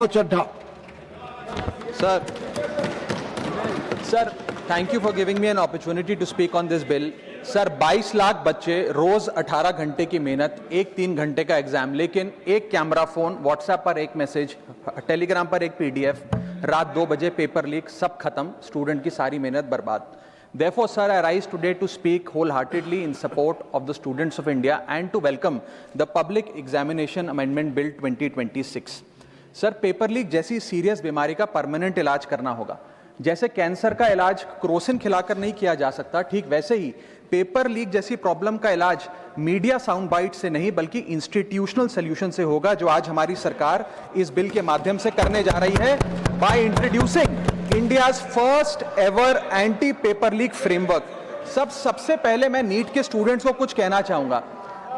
Chadha sir, thank you for giving me an opportunity to speak on this bill. Sir 22 lakh बच्चे, रोज 18 घंटे की मेहनत, एक 3 घंटे का एग्जाम, लेकिन एक कैमरा फोन, व्हाट्सएप पर एक मैसेज, टेलीग्राम पर एक पीडीएफ, रात 2 बजे पेपर लीक, सब खत्म, स्टूडेंट की सारी मेहनत बर्बाद. Therefore, sir, I rise today to speak wholeheartedly in support of the students of India and to welcome the Public Examination Amendment Bill 2026. Sir, paper leak जैसी सीरियस बीमारी का परमानेंट इलाज करना होगा. जैसे कैंसर का इलाज क्रोसिन खिलाकर नहीं किया जा सकता, ठीक वैसे ही पेपर लीक जैसी प्रॉब्लम का इलाज मीडिया साउंड बाइट से नहीं बल्कि इंस्टीट्यूशनल सॉल्यूशन से होगा, जो आज हमारी सरकार इस बिल के माध्यम से करने जा रही है by introducing India's first ever anti paper leak framework. सबसे पहले मैं नीट के स्टूडेंट्स को कुछ कहना चाहूंगा.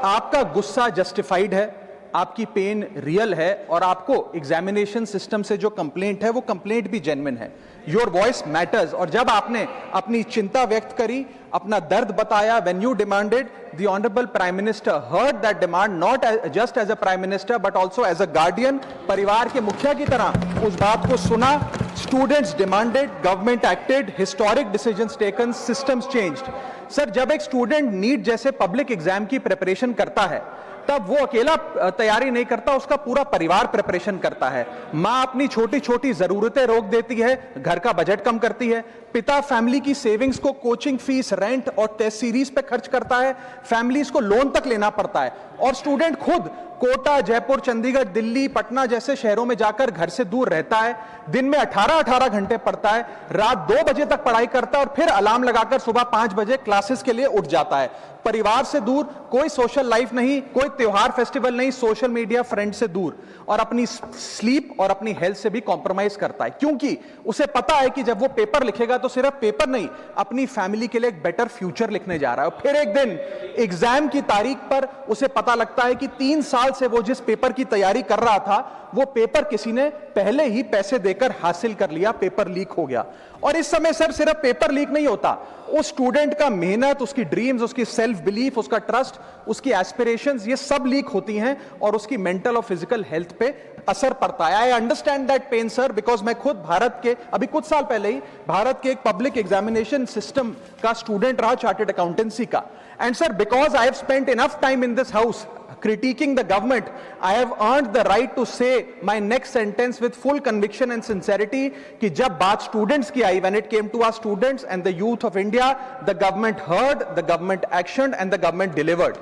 आपका गुस्सा जस्टिफाइड है, आपकी पेन रियल है और आपको एग्जामिनेशन सिस्टम से जो कंप्लेंट है वो कंप्लेंट भी जेन्युइन है. Your voice matters. और जब आपने अपनी चिंता व्यक्त करी, अपना दर्द बताया, when you demanded, the honourable prime minister heard that demand, not just as a prime minister but also as a guardian, परिवार के मुखिया की तरह उस बात को सुना. Students demanded, government acted, historic decisions taken, systems changed. Sir, जब एक स्टूडेंट नीट जैसे पब्लिक एग्जाम की प्रिपरेशन करता है तब वो अकेला तैयारी नहीं करता, उसका पूरा परिवार प्रिपरेशन करता है. मां अपनी छोटी छोटी जरूरतें रोक देती है, घर का बजट कम करती है. पिता फैमिली की सेविंग्स को कोचिंग फीस, रेंट और टेस्ट सीरीज पे खर्च करता है. फैमिलीज को लोन तक लेना पड़ता है. और स्टूडेंट खुद कोटा, जयपुर, चंडीगढ़, दिल्ली, पटना जैसे शहरों में जाकर घर से दूर रहता है. दिन में 18-18 घंटे पढ़ता है, रात 2 बजे तक पढ़ाई करता है और फिर अलार्म लगाकर सुबह 5 बजे क्लासेस के लिए उठ जाता है. परिवार से दूर, कोई सोशल लाइफ नहीं, कोई त्योहार फेस्टिवल नहीं, सोशल मीडिया, फ्रेंड से दूर, और अपनी स्लीप और अपनी हेल्थ से भी कॉम्प्रोमाइज करता है, क्योंकि उसे पता है कि जब वो पेपर लिखेगा तो सिर्फ पेपर नहीं, अपनी फैमिली के लिए एक बेटर फ्यूचर लिखने जा रहा है. और फिर एक दिन एग्जाम की तारीख पर उसे पता लगता है कि 3 साल से वो जिस पेपर की तैयारी कर रहा था वो पेपर किसी ने पहले ही पैसे देकर हासिल कर लिया, पेपर लीक हो गया. और इस समय सर सिर्फ पेपर लीक नहीं होता, उस स्टूडेंट का मेहनत, उसकी ड्रीम्स, उसकी सेल्फ बिलीफ, उसका ट्रस्ट, उसकी एस्पिरेशंस, ये सब लीक होती हैं और उसकी मेंटल और फिजिकल हेल्थ पे असर पड़ता है. I understand that pain sir, because मैं खुद भारत के, अभी कुछ साल पहले ही भारत के एक पब्लिक एग्जामिनेशन सिस्टम का स्टूडेंट रहा, चार्टर्ड अकाउंटेंसी का. And sir, because I have spent enough time in this house critiquing the government, I have earned the right to say my next sentence with full conviction and sincerity कि जब बात students की आई, when it came to our students and the youth of India, the government heard, the government actioned and the government delivered.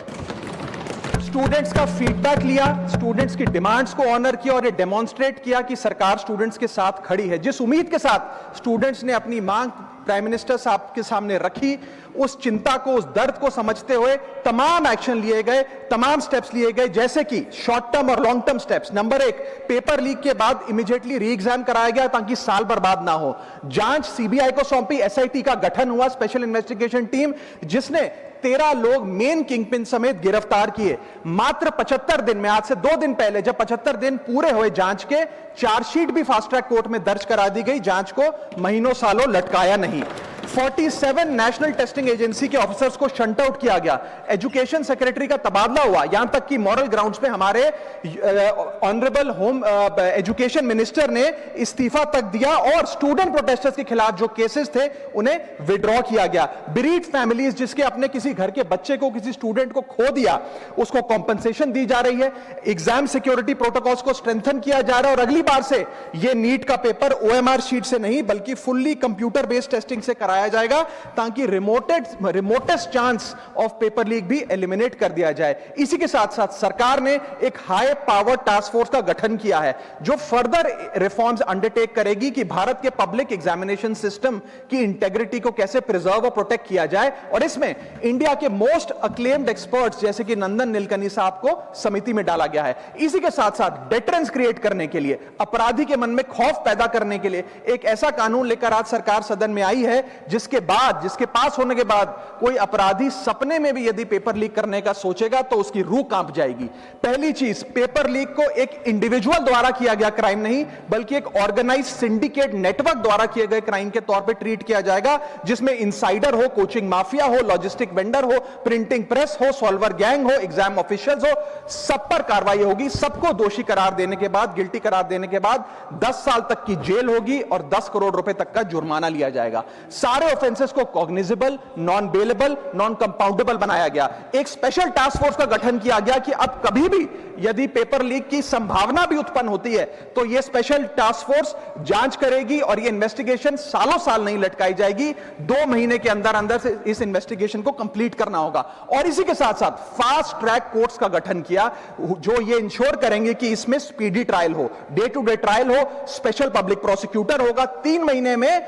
Students का feedback लिया, students की demands को honour किया और ये डेमोन्स्ट्रेट किया कि सरकार स्टूडेंट्स के साथ खड़ी है. जिस उम्मीद के साथ स्टूडेंट्स ने अपनी मांग प्राइम मिनिस्टर साहब के सामने रखी, उस चिंता को, उस दर्द को समझते हुए तमाम एक्शन लिए गए, तमाम स्टेप्स लिए गए, जैसे कि शॉर्ट टर्म और long term steps. Number 1, paper leak के बाद इमीडिएटली री एग्जाम कराया गया ताकि साल बर्बाद ना हो. जांच सीबीआई को सौंपी, एसआईटी का गठन हुआ, स्पेशल इन्वेस्टिगेशन टीम, जिसने 13 लोग मेन किंगपिन समेत गिरफ्तार किए. मात्र 75 दिन में, आज से 2 दिन पहले जब 75 दिन पूरे हुए जांच के, चार्जशीट भी फास्ट ट्रैक कोर्ट में दर्ज करा दी गई. जांच को महीनों सालों लटकाया नहीं. 47 नेशनल टेस्टिंग एजेंसी के ऑफिसर्स को शंट आउट किया गया. एजुकेशन सेक्रेटरी का तबादला हुआ, यहां तक कि मॉरल ग्राउंड्स पे हमारे ऑनरेबल होम एजुकेशन मिनिस्टर ने इस्तीफा तक दिया और स्टूडेंट प्रोटेस्टर्स के खिलाफ जो केसेस थे उन्हें विड्रॉ किया गया. बीरीड फैमिलीज, जिसके अपने किसी घर के बच्चे को, किसी स्टूडेंट को खो दिया, उसको कॉम्पनसेशन दी जा रही है. एग्जाम सिक्योरिटी प्रोटोकॉल्स को स्ट्रेंथन किया जा रहा है और अगली बार से यह नीट का पेपर ओएमआर शीट से नहीं बल्कि फुल्ली कंप्यूटर बेस्ड टेस्टिंग से कराया जाएगा ताकि remotest chance of paper leak भी एलिमिनेट कर दिया जाए. इसी के साथ साथ सरकार ने एक हाई पावर टास्क फोर्स का गठन किया है जो फर्दर रिफॉर्म्स अंडरटेक करेगी कि भारत के पब्लिक एग्जामिनेशन सिस्टम की इंटेग्रिटी को कैसे प्रिजर्व और प्रोटेक्ट किया जाए. और इसमें इंडिया के मोस्ट अक्लेम्ड एक्सपर्ट्स जैसे कि नंदन नीलकनी साहब को समिति में डाला गया है. इसी के साथ साथ डेटरेंस क्रिएट करने के लिए, अपराधी के मन में खौफ पैदा करने के लिए एक ऐसा कानून लेकर आज सरकार सदन में आई है जिसके पास होने के बाद कोई अपराधी सपने में भी यदि पेपर लीक करने का सोचेगा तो उसकी रूह कांप जाएगी। पहली चीज, पेपर लीक को एक इंडिविजुअल द्वारा किया गया क्राइम नहीं, बल्कि एक ऑर्गेनाइज सिंडिकेट नेटवर्क द्वारा किए गए क्राइम के तौर पे ट्रीट किया जाएगा, जिसमें इनसाइडर हो, कोचिंग माफिया हो, लॉजिस्टिक वेंडर हो, प्रिंटिंग प्रेस हो, सॉल्वर गैंग हो, एग्जाम ऑफिशियल्स हो, सब पर कार्रवाई होगी। सबको दोषी करार देने के बाद, गिल्टी करार देने के बाद 10 साल तक की जेल होगी और 10 करोड़ रुपए तक का जुर्माना लिया जाएगा। सारे ऑफेंसेस को cognizable, non bailable, non compoundable बनाया गया। एक स्पेशल टास्क फोर्स का गठन किया गया कि अब कभी भी यदि पेपर लीक की संभावना भी उत्पन्न होती है तो यह स्पेशल टास्क फोर्स जांच करेगी और यह इन्वेस्टिगेशन सालों साल नहीं लटकाई जाएगी। 2 महीने के अंदर अंदर से इस इन्वेस्टिगेशन को कंप्लीट करना होगा। और इसी के साथ साथ फास्ट ट्रैक कोर्ट्स का गठन किया, जो ये इंश्योर करेंगे कि इसमें स्पीडी ट्रायल हो, डे टू डे ट्रायल हो, स्पेशल पब्लिक प्रोसिक्यूटर होगा, 3 महीने में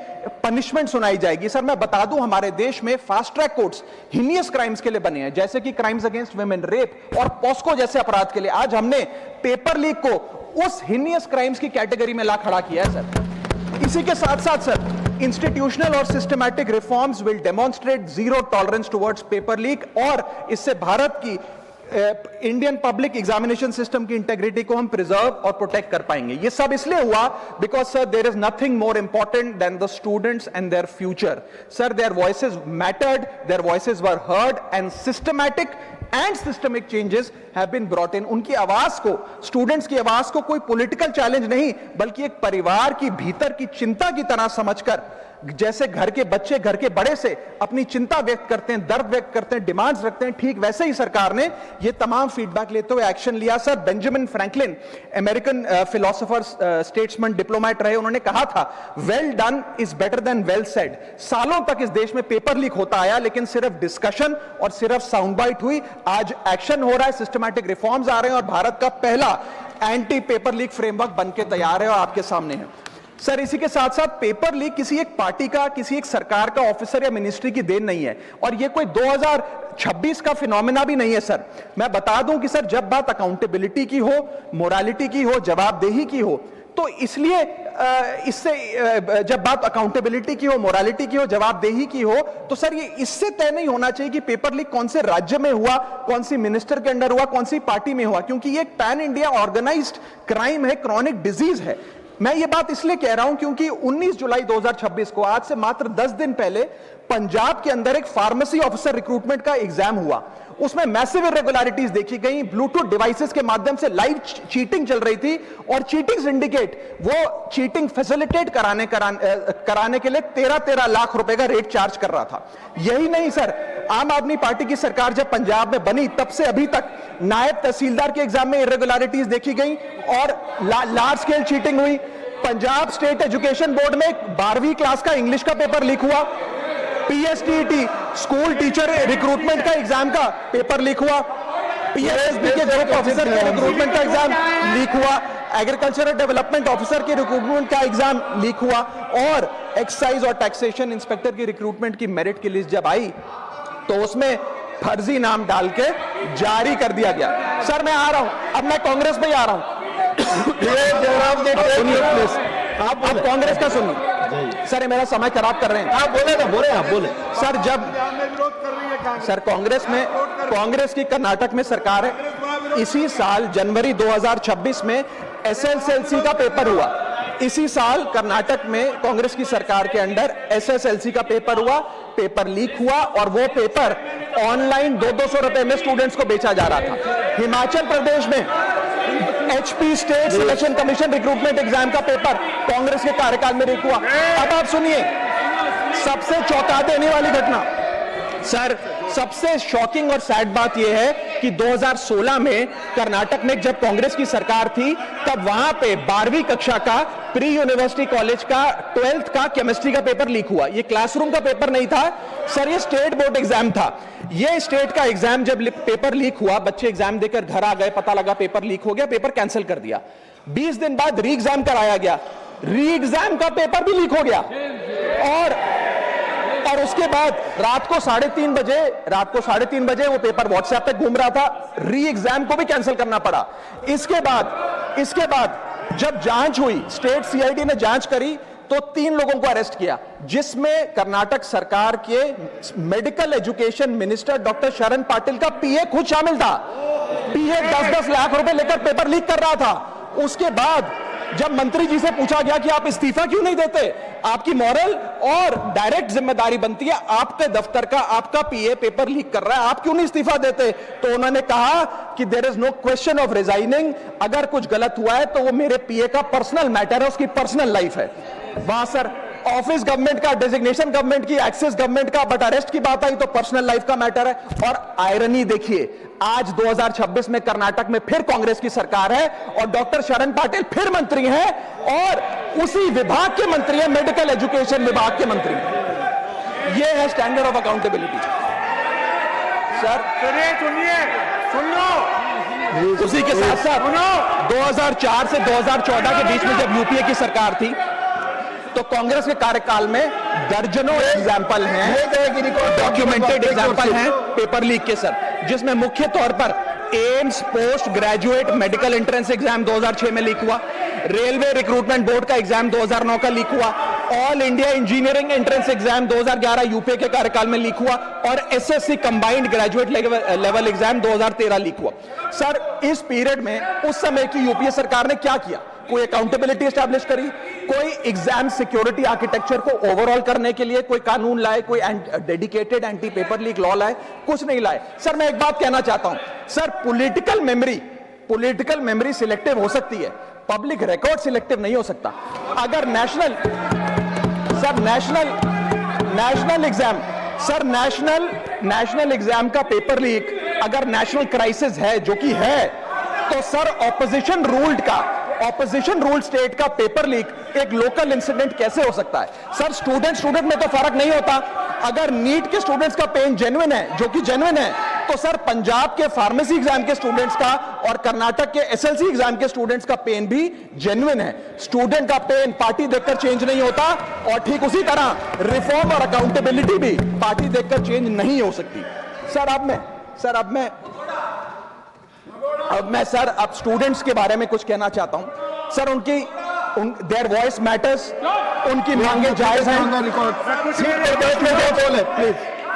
पनिशमेंट सुनाई जाएगी। सर मैं बता दूं, हमारे देश में fast track courts heinous crimes के लिए बने हैं, जैसे कि क्राइम्स अगेंस्ट वुमेन, रेप और पॉस्को जैसे अपराध के लिए। आज हमने पेपर लीक को उस हिनियस क्राइम्स की कैटेगरी में ला खड़ा किया है सर। इसी के साथ साथ सर, इंस्टीट्यूशनल और systematic reforms will demonstrate zero tolerance towards paper leak, और इससे भारत की इंडियन पब्लिक एग्जामिनेशन सिस्टम की इंटेग्रिटी को हम प्रिजर्व और प्रोटेक्ट कर पाएंगे। ये सब इसलिए हुआ because sir there is nothing more important than the students and their future. Sir their voices mattered, their voices were heard and systematic and systemic changes have been brought in. उनकी आवाज को, students की आवाज को कोई political challenge नहीं, बल्कि एक परिवार की भीतर की चिंता की तरह समझकर, जैसे घर के बच्चे घर के बड़े से अपनी चिंता व्यक्त करते हैं, दर्द व्यक्त करते हैं, डिमांड्स रखते हैं, ठीक वैसे ही सरकार ने ये तमाम फीडबैक लेते हुए एक्शन लिया। Sir Benjamin Franklin, American philosopher, statesman, diplomat रहे, उन्होंने कहा था well done is better than well said. सालों तक इस देश में पेपर लीक होता आया, लेकिन सिर्फ डिस्कशन और सिर्फ साउंड बाइट हुई। आज एक्शन हो रहा है, सिस्टमैटिक रिफॉर्म्स आ रहे हैं और भारत का पहला एंटी पेपर लीक फ्रेमवर्क बनके तैयार है और आपके सामने है। सर इसी के साथ साथ पेपर लीक किसी एक पार्टी का, किसी एक सरकार का ऑफिसर या मिनिस्ट्री की देन नहीं है, और ये कोई 2026 का फिनोमेना भी नहीं है। सर मैं बता दूं कि सर जब बात अकाउंटेबिलिटी की हो, मोरालिटी की हो, जवाबदेही की हो, तो इसलिए जब बात अकाउंटेबिलिटी की हो, मोरालिटी की हो, जवाबदेही की हो, तो सर ये इससे तय नहीं होना चाहिए कि पेपर लीक कौन से राज्य में हुआ, कौन सी मिनिस्टर के अंडर हुआ, कौन सी पार्टी में हुआ, क्योंकि ये एक पैन इंडिया ऑर्गेनाइज्ड क्राइम है, क्रॉनिक डिजीज है। मैं ये बात इसलिए कह रहा हूं क्योंकि 19 जुलाई 2026 को, आज से मात्र 10 दिन पहले, पंजाब के अंदर एक फार्मेसी ऑफिसर रिक्रूटमेंट का एग्जाम हुआ। उसमें मैसिव इरेगुलरिटीज देखी गई, ब्लूटूथ डिवाइसेस के माध्यम से लाइव चीटिंग चल रही थी, और चीटिंग सिंडिकेट वो चीटिंग फैसिलिटेट कराने के लिए 13 लाख रुपए का रेट चार्ज कर रहा था। यही नहीं सर, आम आदमी पार्टी की सरकार जब पंजाब में बनी तब से अभी तक नायब तहसीलदार के एग्जाम में इरेगुलरिटीज देखी गई और लार्ज स्केल चीटिंग हुई। पंजाब स्टेट एजुकेशन बोर्ड में 12वीं क्लास का इंग्लिश का पेपर लीक हुआ, पीएसटीईटी स्कूल टीचर रिक्रूटमेंट का एग्जाम का पेपर लीक हुआ, पीएसएसबी के ग्रुप ऑफिसर के रिक्रूटमेंट का एग्जाम लीक हुआ, एग्रीकल्चरल डेवलपमेंट ऑफिसर के रिक्रूटमेंट का एग्जाम लीक हुआ, और एक्साइज और टैक्सेशन इंस्पेक्टर की रिक्रूटमेंट की मेरिट की लिस्ट जब आई तो उसमें फर्जी नाम डाल के जारी कर दिया गया। सर मैं आ रहा हूं, अब मैं कांग्रेस पे आ रहा हूं। आप कांग्रेस का सुनिए सर, मेरा समय खराब कर रहे हैं। आप बोले ना, बोले सर जब सर कांग्रेस की कर्नाटक में सरकार है, इसी साल जनवरी 2026 में एसएसएलसी का पेपर हुआ। इसी साल कर्नाटक में कांग्रेस की सरकार के अंडर एसएसएलसी का पेपर हुआ, पेपर लीक हुआ, और वो पेपर ऑनलाइन 200 रुपए में स्टूडेंट्स को बेचा जा रहा था। हिमाचल प्रदेश में HP state selection commission recruitment exam का पेपर कांग्रेस के कार्यकाल में लीक हुआ। अब आप सुनिए सबसे चौंका देने वाली घटना, सर सबसे शॉकिंग और सैड बात यह है कि 2016 में कर्नाटक में जब कांग्रेस की सरकार थी तब वहां पे 12वीं कक्षा का प्री यूनिवर्सिटी कॉलेज का 12th का केमिस्ट्री का पेपर लीक हुआ। ये क्लासरूम का पेपर नहीं था सर, ये स्टेट बोर्ड एग्जाम था। ये स्टेट का एग्जाम जब पेपर लीक हुआ, बच्चे एग्जाम देकर घर आ गए, पता लगा पेपर लीक हो गया, पेपर कैंसिल कर दिया। 20 दिन बाद री एग्जाम कराया गया, री एग्जाम का पेपर भी लीक हो गया, और उसके बाद रात को 3:30 बजे वो पेपर व्हाट्सएप पे घूम रहा था, री एग्जाम को भी कैंसिल करना पड़ा। इसके बाद जब जांच हुई, स्टेट सीआईडी ने जांच करी तो 3 लोगों को अरेस्ट किया, जिसमें कर्नाटक सरकार के मेडिकल एजुकेशन मिनिस्टर डॉक्टर शरण पाटिल का पीए खुद शामिल था। पीए 10-10 लाख रुपए लेकर पेपर लीक कर रहा था। उसके बाद जब मंत्री जी से पूछा गया कि आप इस्तीफा क्यों नहीं देते, आपकी मॉरल और डायरेक्ट जिम्मेदारी बनती है, आपके दफ्तर का आपका पीए पेपर लीक कर रहा है, आप क्यों नहीं इस्तीफा देते? तो उन्होंने कहा कि there is no question of resigning, अगर कुछ गलत हुआ है तो वो मेरे पीए का पर्सनल मैटर है, उसकी पर्सनल लाइफ है। वहां सर ऑफिस गवर्नमेंट का, डेजिग्नेशन गवर्नमेंट की, एक्सेस गवर्नमेंट का, बट अरेस्ट की बात आई तो पर्सनल लाइफ का मैटर है। और आयरनी देखिए, आज 2026 में कर्नाटक में फिर कांग्रेस की सरकार है और डॉक्टर शरण पाटिल फिर मंत्री हैं और उसी विभाग के मंत्री हैं, मेडिकल एजुकेशन विभाग के मंत्री। ये है स्टैंडर्ड ऑफ अकाउंटेबिलिटी। सर सुन लो, उसी के साथ साथ 2004 से 2014 के बीच में जब यूपीए की सरकार थी तो कांग्रेस के कार्यकाल में दर्जनों एग्जाम्पल हैं, डॉक्यूमेंटेड एग्जाम्पल हैं पेपर लीक के सर, जिसमें मुख्य तौर पर AIIMS post graduate medical entrance exam 2006 में लीक हुआ, रेलवे रिक्रूटमेंट बोर्ड का एग्जाम 2009 का लीक हुआ, all India engineering entrance exam 2011 UPA के कार्यकाल में लीक हुआ और SSC combined graduate level exam 2013 leak हुआ। सर इस पीरियड में उस समय की यूपीए सरकार ने क्या किया? कोई अकाउंटेबिलिटी एस्टैब्लिश करी, कोई एग्जाम सिक्योरिटी आर्किटेक्चर को ओवरऑल करने के लिए कोई कानून लाए, कोई dedicated anti paper leak law लाए? कुछ नहीं लाए। सर मैं एक बात कहना चाहता हूं, सर पॉलिटिकल मेमोरी सिलेक्टिव हो सकती है, पब्लिक रिकॉर्ड सिलेक्टिव नहीं हो सकता। अगर नेशनल एग्जाम का पेपर लीक अगर नेशनल क्राइसिस है, जो कि है, तो सर ऑपोजिशन रूल स्टेट का पेपर लीक एक लोकल इंसिडेंट कैसे हो सकता है? सर स्टूडेंट में तो फर्क नहीं होता। अगर नीट के स्टूडेंट्स का पेन जेन्युइन है, जो कि जेन्युइन है, तो सर पंजाब के फार्मेसी एग्जाम के स्टूडेंट्स का और कर्नाटक के एसएलसी एग्जाम के स्टूडेंट्स का पेन भी जेन्युइन है। स्टूडेंट का पेन पार्टी देखकर चेंज नहीं होता और ठीक उसी तरह रिफॉर्म और अकाउंटेबिलिटी भी पार्टी देखकर चेंज नहीं हो सकती। अब मैं स्टूडेंट्स के बारे में कुछ कहना चाहता हूं। सर देयर वॉइस मैटर्स, उनकी मांगे जायज हैं।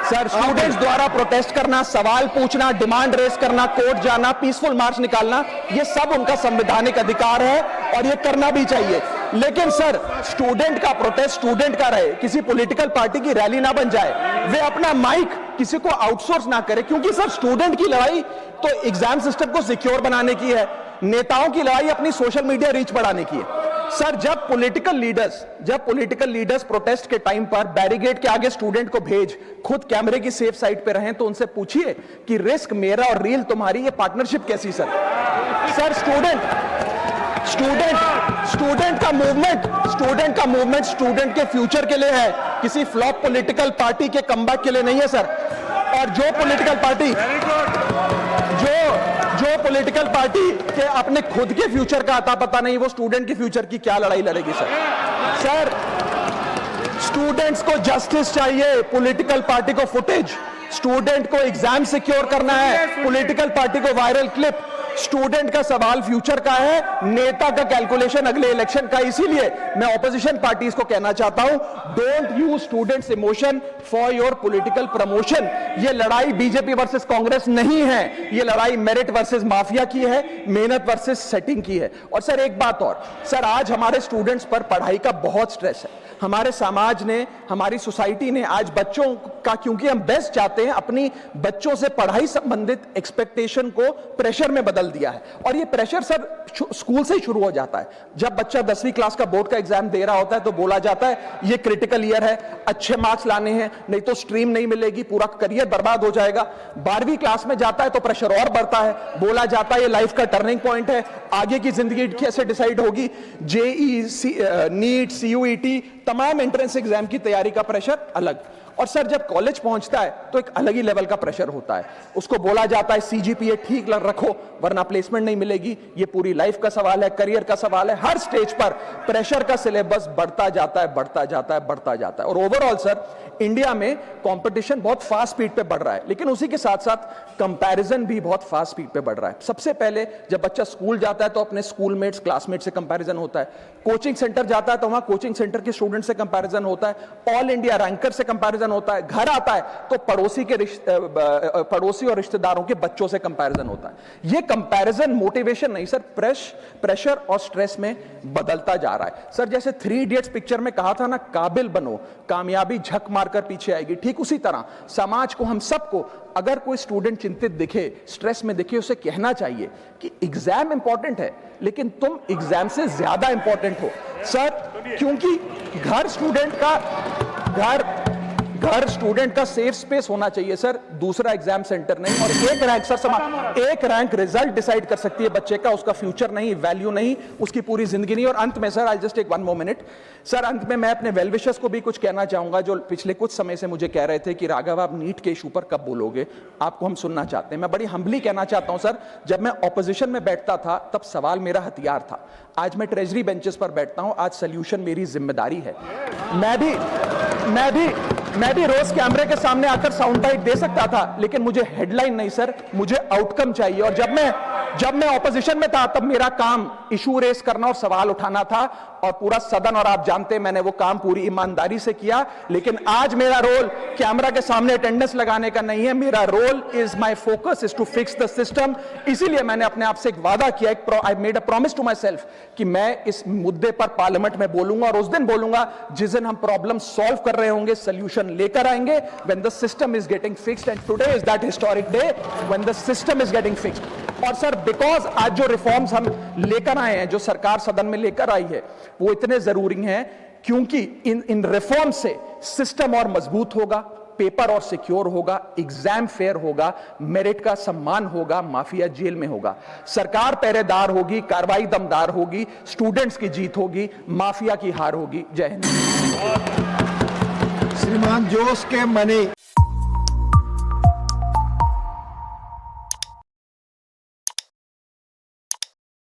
सर स्टूडेंट्स द्वारा प्रोटेस्ट करना, सवाल पूछना, डिमांड रेस करना, कोर्ट जाना, पीसफुल मार्च निकालना, ये सब उनका संवैधानिक अधिकार है और ये करना भी चाहिए। लेकिन सर स्टूडेंट का प्रोटेस्ट स्टूडेंट का रहे, किसी पॉलिटिकल पार्टी की रैली ना बन जाए, वे अपना माइक किसी को आउटसोर्स ना करे, क्योंकि सर स्टूडेंट की लड़ाई तो एग्जाम सिस्टम को सिक्योर बनाने की है, नेताओं की लड़ाई अपनी सोशल मीडिया रीच बढ़ाने की है। सर जब पॉलिटिकल लीडर्स प्रोटेस्ट के टाइम पर बैरिकेड के आगे स्टूडेंट को भेज खुद कैमरे की सेफ साइड पे रहें, तो उनसे पूछिए कि रिस्क मेरा और रील तुम्हारी, ये पार्टनरशिप कैसी? सर स्टूडेंट का मूवमेंट स्टूडेंट के फ्यूचर के लिए है, किसी फ्लॉप पॉलिटिकल पार्टी के कमबैक के लिए नहीं है सर। और जो पॉलिटिकल पार्टी के अपने खुद के फ्यूचर का आता पता नहीं, वो स्टूडेंट के फ्यूचर की क्या लड़ाई लड़ेगी सर? स्टूडेंट्स को जस्टिस चाहिए, पॉलिटिकल पार्टी को फुटेज। स्टूडेंट को एग्जाम सिक्योर करना है, पॉलिटिकल पार्टी को वायरल क्लिप। स्टूडेंट का सवाल फ्यूचर का है, नेता का कैलकुलेशन अगले इलेक्शन का। इसीलिए मैं ऑपोजिशन पार्टीज को कहना चाहता हूं, don't use students emotion for your political promotion. ये लड़ाई बीजेपी वर्सेस कांग्रेस नहीं है, ये लड़ाई मेरिट वर्सेस माफिया की है, मेहनत वर्सेस सेटिंग की है। और सर एक बात और, सर आज हमारे स्टूडेंट्स पर पढ़ाई का बहुत स्ट्रेस है। हमारे समाज ने, हमारी सोसाइटी ने आज बच्चों का, क्योंकि हम बेस्ट चाहते हैं, अपनी बच्चों से पढ़ाई संबंधित एक्सपेक्टेशन को प्रेशर में बदल दिया है। और ये प्रेशर सर स्कूल से ही शुरू हो जाता है। जब बच्चा 10वीं क्लास का बोर्ड का एग्जाम दे रहा होता है तो बोला जाता है ये क्रिटिकल ईयर है, अच्छे मार्क्स लाने हैं, नहीं तो स्ट्रीम नहीं मिलेगी, पूरा करियर बर्बाद हो जाएगा। 12वीं क्लास में जाता है तो प्रेशर और बढ़ता है, बोला जाता है ये लाइफ का टर्निंग पॉइंट है, आगे की जिंदगी कैसे डिसाइड होगी। जेईई, नीट, सीयूईटी, तमाम एंट्रेंस एग्जाम की तैयारी का प्रेशर अलग। और सर जब कॉलेज पहुंचता है तो एक अलग ही लेवल का प्रेशर होता है, उसको बोला जाता है सीजीपीए ठीक रखो वरना प्लेसमेंट नहीं मिलेगी। ये पूरी लाइफ का सवाल है, करियर का सवाल है, हर स्टेज पर प्रेशर का सिलेबस बढ़ता जाता है, बढ़ता जाता है, बढ़ता जाता है। और ओवरऑल सर इंडिया में कंपटीशन बहुत फास्ट स्पीड पे बढ़ रहा है, लेकिन उसी के साथ साथ कंपैरिजन भी बहुत फास्ट स्पीड पे बढ़ रहा है। सबसे पहले जब बच्चा स्कूल जाता है तो अपने स्कूलमेट्स क्लासमेट से कंपैरिजन होता है, कोचिंग सेंटर जाता है तो वहां कोचिंग सेंटर के स्टूडेंट से कंपैरिजन होता है, ऑल इंडिया रैंकर से कंपैरिजन होता है, घर आता है तो पड़ोसी और रिश्तेदारों के बच्चों से कंपैरिजन होता है। ये कंपैरिजन मोटिवेशन नहीं सर, प्रेशर और स्ट्रेस में बदलता जा रहा है। सर जैसे 3 इडियट्स पिक्चर में कहा था ना, काबिल बनो कामयाबी झक मारकर पीछे आएगी, ठीक उसी तरह समाज को, हम सबको, अगर कोई स्टूडेंट चिंतित दिखे, स्ट्रेस में दिखे, उसे कहना चाहिए कि एग्जाम इंपॉर्टेंट है लेकिन तुम एग्जाम से ज्यादा इंपॉर्टेंट हो सर, क्योंकि घर स्टूडेंट का सेफ स्पेस होना चाहिए सर, दूसरा एग्जाम सेंटर नहीं। और एक रैंक रिजल्ट डिसाइड कर सकती है बच्चे का, उसका फ्यूचर नहीं, वैल्यू नहीं, उसकी पूरी जिंदगी नहीं। और अंत में sir, I just take 1 more minute sir, अंत में मैं अपने वेल विशर्स को भी कुछ कहना चाहूंगा जो पिछले कुछ समय से मुझे कह रहे थे कि राघव आप नीट के इशू पर कब बोलोगे, आपको हम सुनना चाहते हैं। मैं बड़ी हम्बली कहना चाहता हूं सर, जब मैं ऑपोजिशन में बैठता था तब सवाल मेरा हथियार था, आज मैं ट्रेजरी बेंचेस पर बैठता हूं, आज सोल्यूशन मेरी जिम्मेदारी है। मैं भी रोज कैमरे के सामने आकर साउंड बाइट दे सकता था, लेकिन मुझे हेडलाइन नहीं सर, मुझे आउटकम चाहिए। और जब मैं ऑपोजिशन में था तब मेरा काम इशू रेस करना और सवाल उठाना था, और पूरा सदन और आप जानते हैं मैंने वो काम पूरी ईमानदारी से किया। लेकिन आज मेरा रोल कैमरा के सामने अटेंडेंस लगाने का नहीं है, मेरा role is my focus is to fix the system. इसीलिए मैंने अपने आप से एक वादा किया, I made a promise to my self कि मैं इस मुद्दे पर पार्लियामेंट में बोलूंगा, और उस दिन बोलूंगा जिस दिन हम प्रॉब्लम सॉल्व कर रहे होंगे, सोल्यूशन लेकर आएंगे, when the system is getting fixed, and today is that historic day when the system is getting fixed। और सर बिकॉज आज जो रिफॉर्म्स हम लेकर आए हैं, जो सरकार सदन में लेकर आई है, वो इतने जरूरी हैं क्योंकि इन रिफॉर्म से सिस्टम और मजबूत होगा, पेपर और सिक्योर होगा, एग्जाम फेयर होगा, मेरिट का सम्मान होगा, माफिया जेल में होगा, सरकार पहरेदार होगी, कार्रवाई दमदार होगी, स्टूडेंट्स की जीत होगी, माफिया की हार होगी। जय हिंद। श्रीमान जोश के मनी